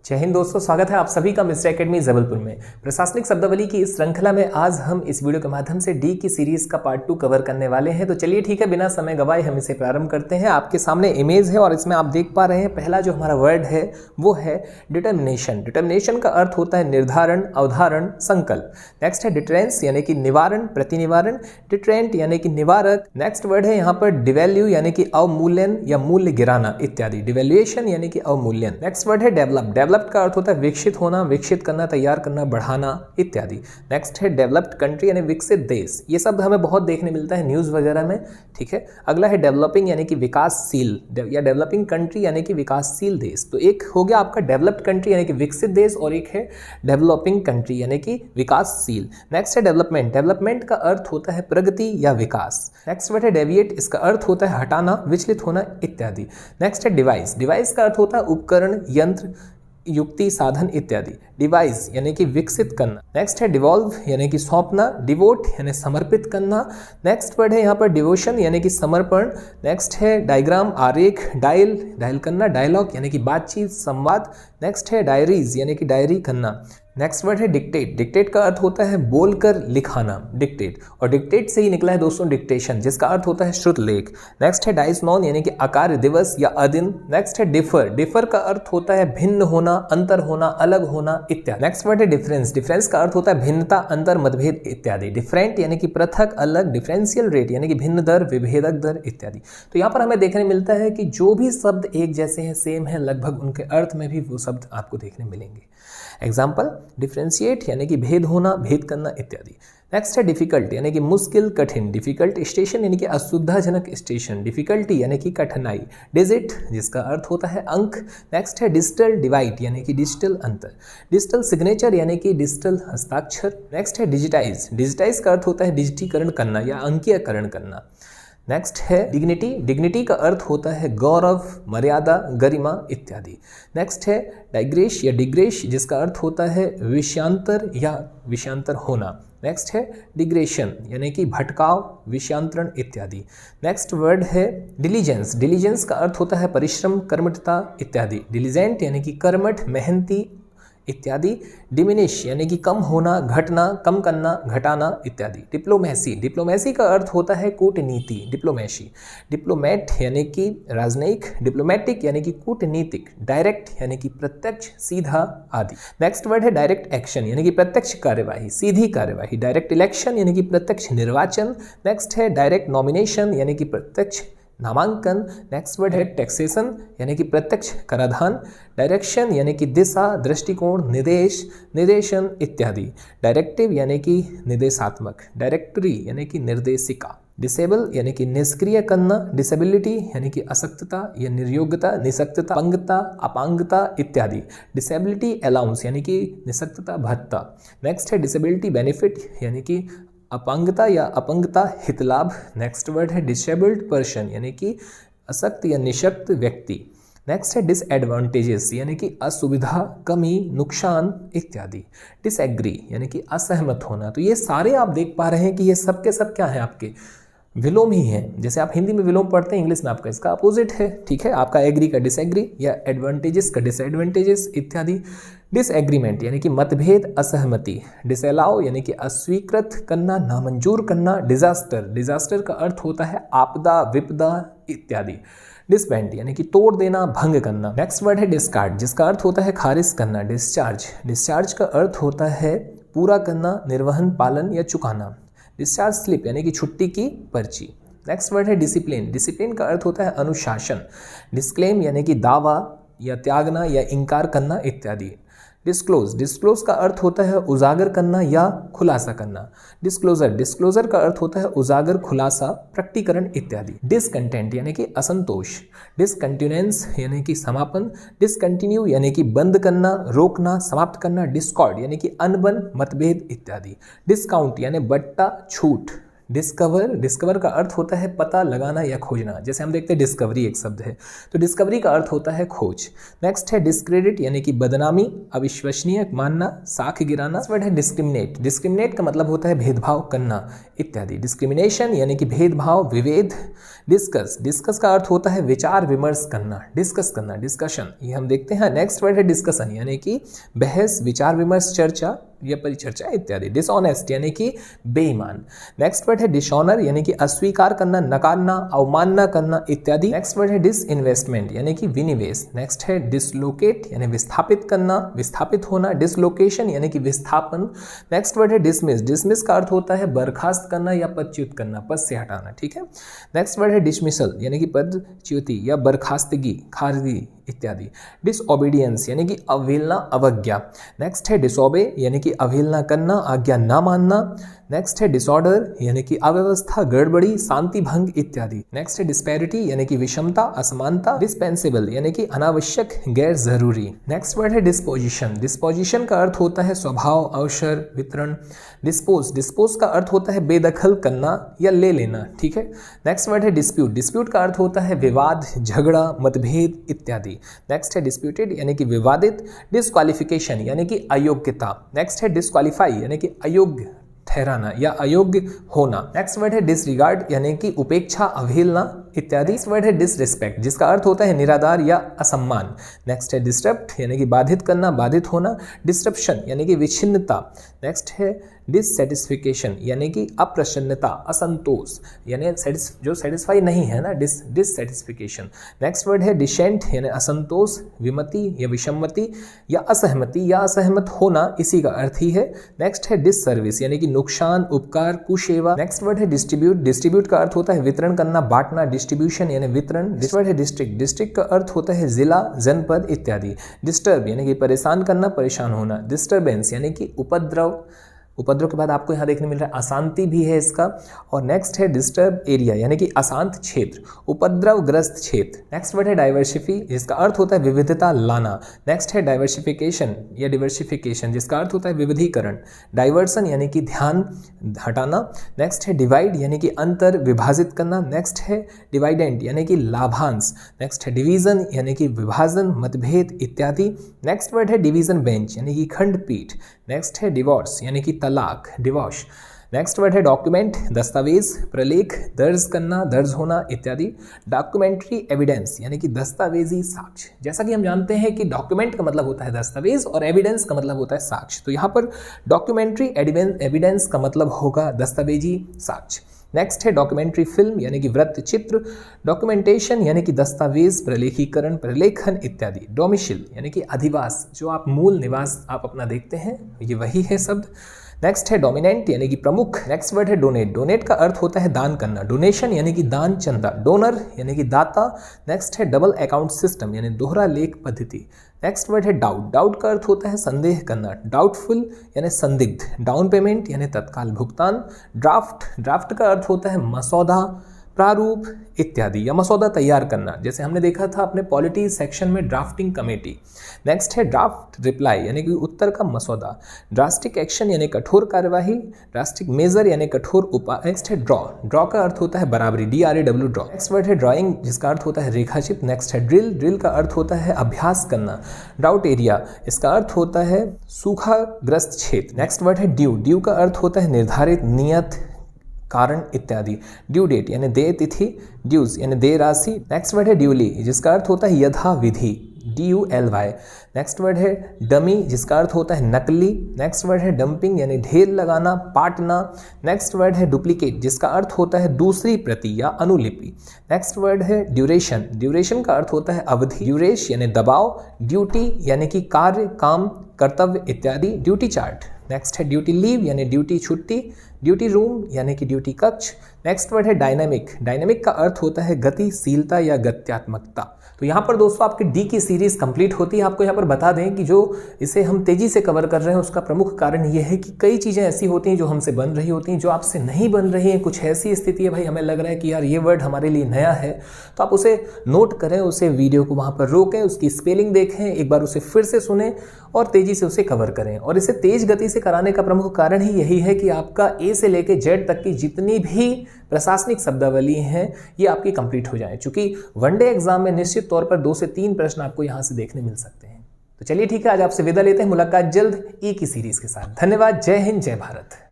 जय हिंद दोस्तों, स्वागत है आप सभी का मिस्टर एकेडमी जबलपुर में। प्रशासनिक शब्दावली की इस श्रृंखला में आज हम इस वीडियो के माध्यम से डी की सीरीज का पार्ट 2 कवर करने वाले हैं। तो चलिए ठीक है, बिना समय गवाए हम इसे प्रारंभ करते हैं। आपके सामने इमेज है और इसमें आप देख पा रहे हैं पहला जो हमारा वर्ड है वो है डिटर्मिनेशन। डिटर्मिनेशन का अर्थ होता है निर्धारण, अवधारण, संकल्प। नेक्स्ट है डिटरेंस यानी कि निवारण, प्रतिनिवारण। डिटरेंट यानी कि निवारक। नेक्स्ट वर्ड है यहाँ पर डिवैल्यू यानी कि अवमूल्यन या मूल्य गिराना इत्यादि। डिवैल्यूएशन यानी कि अवमूल्यन। नेक्स्ट वर्ड है डेवलप। डेवलप्ड का अर्थ होता है विकसित होना, विकसित करना, तैयार करना, बढ़ाना इत्यादि। नेक्स्ट है डेवलप्ड कंट्री यानी विकसित देश। ये शब्द हमें बहुत देखने मिलता है न्यूज़ वगैरह में, ठीक है। अगला है डेवलपिंग यानी कि विकासशील या डेवलपिंग कंट्री यानी कि विकासशील देश। तो एक हो गया आपका डेवलप्ड कंट्री यानी कि विकसित देश और एक है डेवलपिंग कंट्री यानी कि विकासशील। नेक्स्ट है डेवलपमेंट। डेवलपमेंट का अर्थ होता है प्रगति या विकास। नेक्स्ट वर्ड है डेविएट। इसका अर्थ होता है हटाना, विचलित होना इत्यादि। नेक्स्ट है डिवाइस। डिवाइस का अर्थ होता है उपकरण, यंत्र, युक्ति, साधन इत्यादि। डिवाइस यानी कि विकसित करना। नेक्स्ट है डिवॉल्व यानी कि सौंपना। डिवोट यानी समर्पित करना। नेक्स्ट वर्ड है यहाँ पर डिवोशन यानी कि समर्पण। नेक्स्ट है डायग्राम, आरेख। डायल, डायल करना। डायलॉग यानी कि बातचीत, संवाद। नेक्स्ट है डायरीज यानी कि डायरी करना। नेक्स्ट वर्ड है डिक्टेट। डिक्टेट का अर्थ होता है बोलकर लिखाना, डिक्टेट। और डिक्टेट से ही निकला है दोस्तों डिक्टेशन, जिसका अर्थ होता है श्रुत लेख। नेक्स्ट है डाइसनॉन यानी कि अकार्य दिवस या अदिन। नेक्स्ट है डिफर। डिफर का अर्थ होता है भिन्न होना, अंतर होना, अलग होना इत्यादि। नेक्स्ट वर्ड है डिफरेंस। डिफरेंस का अर्थ होता है भिन्नता, अंतर, मतभेद इत्यादि। डिफरेंट यानी कि पृथक, अलग। डिफरेंशियल रेट यानी कि भिन्न दर, विभेदक दर इत्यादि। तो यहाँ पर हमें देखने मिलता है कि जो भी शब्द एक जैसे हैं, सेम है लगभग, उनके अर्थ में भी वो शब्द आपको देखने मिलेंगे। एग्जाम्पल डिफ्रेंशिएट यानी कि भेद होना, भेद करना इत्यादि। नेक्स्ट है डिफिकल्ट यानी कि मुश्किल, कठिन। डिफिकल्ट स्टेशन यानी कि असुविधाजनक स्टेशन। डिफिकल्टी यानी कि कठिनाई। डिजिट जिसका अर्थ होता है अंक। नेक्स्ट है डिजिटल डिवाइड यानी कि डिजिटल अंतर। डिजिटल सिग्नेचर यानी कि डिजिटल हस्ताक्षर। नेक्स्ट है डिजिटाइज। डिजिटाइज का अर्थ होता है डिजिटीकरण करना या अंकीयकरण करना। नेक्स्ट है डिग्निटी। डिग्निटी का अर्थ होता है गौरव, मर्यादा, गरिमा इत्यादि। नेक्स्ट है डाइग्रेश या डिग्रेश जिसका अर्थ होता है विषयांतर या विषयांतर होना। नेक्स्ट है डिग्रेशन यानी कि भटकाव, विषयांतरण इत्यादि। नेक्स्ट वर्ड है डिलीजेंस। डिलीजेंस का अर्थ होता है परिश्रम, कर्मठता इत्यादि। डिलीजेंट यानी कि कर्मठ, मेहनती इत्यादि। डिमिनिश यानी कि कम होना, घटना, कम करना, घटाना इत्यादि। डिप्लोमेसी। डिप्लोमेसी का अर्थ होता है कूटनीति, डिप्लोमेसी। डिप्लोमेट यानी कि राजनयिक। डिप्लोमेटिक यानी कि कूटनीतिक। डायरेक्ट यानी कि प्रत्यक्ष, सीधा आदि। नेक्स्ट वर्ड है डायरेक्ट एक्शन यानी कि प्रत्यक्ष कार्यवाही, सीधी कार्यवाही। डायरेक्ट इलेक्शन यानी कि प्रत्यक्ष निर्वाचन। नेक्स्ट है डायरेक्ट नॉमिनेशन यानी कि प्रत्यक्ष नामांकन। नेक्स्ट वर्ड है टैक्सेशन यानी कि प्रत्यक्ष कराधान। डायरेक्शन यानी कि दिशा, दृष्टिकोण, निर्देश, निर्देशन इत्यादि। डायरेक्टिव यानी कि निर्देशात्मक। डायरेक्टरी यानी कि निर्देशिका। डिसेबल यानी कि निष्क्रिय करना। डिसेबिलिटी यानी कि अशक्तता या निर्योग्यता, निशक्तता, अपंगता, अपांगता इत्यादि। डिसेबिलिटी अलाउंस यानी कि निशक्तता भत्ता। नेक्स्ट है डिसेबिलिटी बेनिफिट यानी कि अपांगता या अपंगता हितलाभ। नेक्स्ट वर्ड है डिसेबल्ड पर्सन यानी कि अशक्त या निशक्त व्यक्ति। नेक्स्ट है डिसएडवांटेजेस यानी कि असुविधा, कमी, नुकसान इत्यादि। डिसएग्री यानी कि असहमत होना। तो ये सारे आप देख पा रहे हैं कि ये सब के सब क्या है, आपके विलोम ही है। जैसे आप हिंदी में विलोम पढ़ते हैं, इंग्लिश में आपका इसका अपोजिट है, ठीक है। आपका एग्री का डिसएग्री या एडवांटेजेस का डिसएडवांटेजेस इत्यादि। डिसएग्रीमेंट यानी कि मतभेद, असहमति। डिसअलाउ यानी कि अस्वीकृत करना, नामंजूर करना। डिजास्टर, डिजास्टर का अर्थ होता है आपदा, विपदा इत्यादि। डिसबैंड यानी कि तोड़ देना, भंग करना। नेक्स्ट वर्ड है डिस्कार्ड जिसका अर्थ होता है खारिज करना। डिस्चार्ज, डिस्चार्ज का अर्थ होता है पूरा करना, निर्वहन, पालन या चुकाना। डिस्चार्ज स्लिप यानी कि छुट्टी की पर्ची। नेक्स्ट वर्ड है डिसिप्लिन। डिसिप्लिन का अर्थ होता है अनुशासन। डिस्क्लेम यानी कि दावा या त्यागना या इनकार करना इत्यादि। डिस्क्लोज, डिस्क्लोज का अर्थ होता है उजागर करना या खुलासा करना। डिस्क्लोजर, डिस्क्लोजर का अर्थ होता है उजागर, खुलासा, प्रकटीकरण इत्यादि। डिसकंटेंट यानी कि असंतोष। डिसकंटिन्यूएंस यानी कि समापन। डिसकंटिन्यू यानी कि बंद करना, रोकना, समाप्त करना। डिस्कॉर्ड यानी कि अनबन, मतभेद इत्यादि। डिस्काउंट यानी बट्टा, छूट। डिस्कवर का अर्थ होता है पता लगाना या खोजना। जैसे हम देखते हैं डिस्कवरी एक शब्द है, तो डिस्कवरी का अर्थ होता है खोज। नेक्स्ट है डिस्क्रेडिट यानी कि बदनामी, अविश्वसनीय मानना, साख गिराना। वर्ड है डिस्क्रिमिनेट। डिस्क्रिमिनेट का मतलब होता है भेदभाव करना इत्यादि। डिस्क्रिमिनेशन यानी कि भेदभाव, विभेद। डिस्कस का अर्थ होता है विचार विमर्श करना, डिस्कस करना, डिस्कशन, ये हम देखते हैं। नेक्स्ट वर्ड है डिस्कशन यानी कि बहस, विचार विमर्श, चर्चा या परिचर्चा इत्यादि। डिसऑनेस्ट यानी कि बेईमान। नेक्स्ट वर्ड है डिसऑनर यानी कि अस्वीकार करना, नकारना, अवमानना करना इत्यादि। नेक्स्ट वर्ड है डिसइन्वेस्टमेंट यानी कि विनिवेश। नेक्स्ट है डिसलोकेट यानी विस्थापित करना, विस्थापित होना। डिसलोकेशन यानी कि विस्थापन। नेक्स्ट वर्ड है डिसमिस। डिसमिस का अर्थ होता है बर्खास्त करना या पदच्युत करना, पद से हटाना, ठीक है। नेक्स्ट वर्ड है डिसमिसल यानी कि पदच्युति या बर्खास्तगी, खारिजी इत्यादि। डिसओबीडियंस यानी कि अवहेलना, अवज्ञा। नेक्स्ट है डिसोबे यानी कि अवहेलना करना, आज्ञा ना मानना। नेक्स्ट है डिसऑर्डर यानी कि अव्यवस्था, गड़बड़ी, शांति भंग इत्यादि। नेक्स्ट है डिस्पैरिटी यानी कि विषमता, असमानता। डिस्पेंसेबल यानी कि अनावश्यक, गैर जरूरी। नेक्स्ट वर्ड है डिस्पोजिशन। डिस्पोजिशन का अर्थ होता है स्वभाव, अवसर, वितरण। डिस्पोज का अर्थ होता है बेदखल करना या ले लेना, ठीक है। नेक्स्ट वर्ड है डिस्प्यूट का अर्थ होता है विवाद, झगड़ा, मतभेद इत्यादि। नेक्स्ट है डिस्प्यूटेड यानी कि विवादित। डिस्क्वालिफिकेशन यानी कि अयोग्यता। नेक्स्ट है डिस्क्वालीफाई यानी कि अयोग्य ठहराना या अयोग्य होना। नेक्स्ट वर्ड है डिसरिगार्ड यानी कि उपेक्षा, अवहेलना इत्यादि। नेक्स्ट वर्ड है डिसरिस्पेक्ट जिसका अर्थ होता है निरादर या असम्मान। नेक्स्ट है डिस्टर्ब यानी कि बाधित करना, बाधित होना। डिस्ट्रप्शन यानी कि विच्छिन्नता। नेक्स्ट है डिससेटिस्फिकेशन यानी कि अप्रसन्नता, असंतोष यानी जो सेटिस्फाई नहीं है ना, डिससेटिस्फिकेशन। नेक्स्ट वर्ड है डिसेंट यानी असंतोष, विमति या विसम्मति या असहमति या असहमत होना, इसी का अर्थ ही है। नेक्स्ट है डिससर्विस यानी कि नुकसान, उपकार, कुसेवा। नेक्स्ट वर्ड है डिस्ट्रीब्यूट का अर्थ होता है वितरण करना, बांटना, डिस्ट्रीब्यूशन यानी वितरण। नेक्स्ट वर्ड है डिस्ट्रिक्ट का अर्थ होता है जिला, जनपद इत्यादि। डिस्टर्ब यानी कि परेशान करना, परेशान होना। डिस्टर्बेंस यानी कि उपद्रव के बाद आपको यहाँ देखने मिल रहा है अशांति भी है इसका। और नेक्स्ट है डिस्टर्ब एरिया यानी कि अशांत क्षेत्र, उपद्रवग्रस्त क्षेत्र। नेक्स्ट वर्ड है डाइवर्सिफी जिसका अर्थ होता है विविधता लाना। नेक्स्ट है डाइवर्सिफिकेशन या डिवर्सिफिकेशन जिसका अर्थ होता है विविधीकरण। डाइवर्सन यानी कि ध्यान हटाना। नेक्स्ट है डिवाइड यानी कि अंतर, विभाजित करना। नेक्स्ट है डिवाइडेंट यानी कि लाभांश। नेक्स्ट है डिवीजन यानी कि विभाजन, मतभेद इत्यादि। नेक्स्ट वर्ड है डिवीजन बेंच यानी कि खंडपीठ। नेक्स्ट है डिवोर्स यानी कि तलाक, डिवोर्स। नेक्स्ट वर्ड है डॉक्यूमेंट, दस्तावेज, प्रलेख, दर्ज करना, दर्ज होना इत्यादि। डॉक्यूमेंट्री एविडेंस यानी कि दस्तावेजी साक्ष्य। जैसा कि हम जानते हैं कि डॉक्यूमेंट का मतलब होता है दस्तावेज और एविडेंस का मतलब होता है साक्ष्य, तो यहाँ पर डॉक्यूमेंट्री एविडेंस का मतलब होगा दस्तावेजी साक्ष्य। नेक्स्ट है डॉक्यूमेंट्री फिल्म यानी कि वृत्त चित्र। डॉक्यूमेंटेशन यानी कि दस्तावेज, प्रलेखीकरण, प्रलेखन इत्यादि। डोमिशिल यानी कि अधिवास, जो आप मूल निवास आप अपना देखते हैं, ये वही है शब्द। नेक्स्ट है डोमिनेंट यानी कि प्रमुख। नेक्स्ट वर्ड है डोनेट। डोनेट का अर्थ होता है दान करना। डोनेशन यानी कि दान, चंदा। डोनर यानी कि दाता। नेक्स्ट है डबल अकाउंट सिस्टम यानी दोहरा लेख पद्धति। नेक्स्ट वर्ड है डाउट। डाउट का अर्थ होता है संदेह करना। डाउटफुल यानी संदिग्ध। डाउन पेमेंट यानी तत्काल भुगतान। ड्राफ्ट का अर्थ होता है मसौदा, प्रारूप इत्यादि या मसौदा तैयार करना, जैसे हमने देखा था अपने पॉलिटी सेक्शन में ड्राफ्टिंग कमेटी। नेक्स्ट है ड्राफ्ट रिप्लाई यानी कि उत्तर का मसौदा। ड्रास्टिक एक्शन यानी कठोर कार्यवाही। ड्रास्टिक मेजर यानी कठोर उपाय। नेक्स्ट है ड्रॉ का अर्थ होता है बराबरी, DRAW ड्रॉ। नेक्स्ट वर्ड है ड्राइंग जिसका अर्थ होता है रेखाचित्र। नेक्स्ट है ड्रिल का अर्थ होता है अभ्यास करना। ड्राउट एरिया इसका अर्थ होता है सूखाग्रस्त क्षेत्र। नेक्स्ट वर्ड है ड्यू का अर्थ होता है निर्धारित, नियत, कारण इत्यादि। ड्यू डेट यानी देय तिथि। ड्यूज यानी देय राशि। नेक्स्ट वर्ड है ड्यूली जिसका अर्थ होता है यथा विधि, DULY। नेक्स्ट वर्ड है डमी जिसका अर्थ होता है नकली। नेक्स्ट वर्ड है डंपिंग यानी ढेर लगाना, पाटना। नेक्स्ट वर्ड है डुप्लीकेट जिसका अर्थ होता है दूसरी प्रति या अनुलिपि। नेक्स्ट वर्ड है ड्यूरेशन का अर्थ होता है अवधि। ड्यूरेश यानी दबाव। ड्यूटी यानी कि कार्य, काम, कर्तव्य इत्यादि। Duty chart. नेक्स्ट है ड्यूटी लीव यानी ड्यूटी छुट्टी। ड्यूटी रूम यानी कि ड्यूटी कक्ष। नेक्स्ट वर्ड है डायनेमिक का अर्थ होता है गतिशीलता या गत्यात्मकता। तो यहाँ पर दोस्तों आपकी डी की सीरीज कंप्लीट होती है। आपको यहाँ पर बता दें कि जो इसे हम तेजी से कवर कर रहे हैं उसका प्रमुख कारण ये है कि कई चीज़ें ऐसी होती हैं जो हमसे बन रही होती हैं, जो आपसे नहीं बन रही हैं। कुछ ऐसी स्थिति है भाई हमें लग रहा है कि यार ये वर्ड हमारे लिए नया है, तो आप उसे नोट करें, उसे वीडियो को वहाँ पर रोकें, उसकी स्पेलिंग देखें, एक बार उसे फिर से सुने और तेजी से उसे कवर करें। और इसे तेज गति से कराने का प्रमुख कारण ही यही है कि आपका ए से लेके जेड तक की जितनी भी प्रशासनिक शब्दावली हैं ये आपकी कंप्लीट हो जाए, चूंकि वनडे एग्जाम में निश्चित तौर पर 2 से 3 प्रश्न आपको यहां से देखने मिल सकते हैं। तो चलिए ठीक है, आज आपसे विदा लेते हैं, मुलाकात जल्द ई की सीरीज के साथ। धन्यवाद, जय हिंद, जय भारत।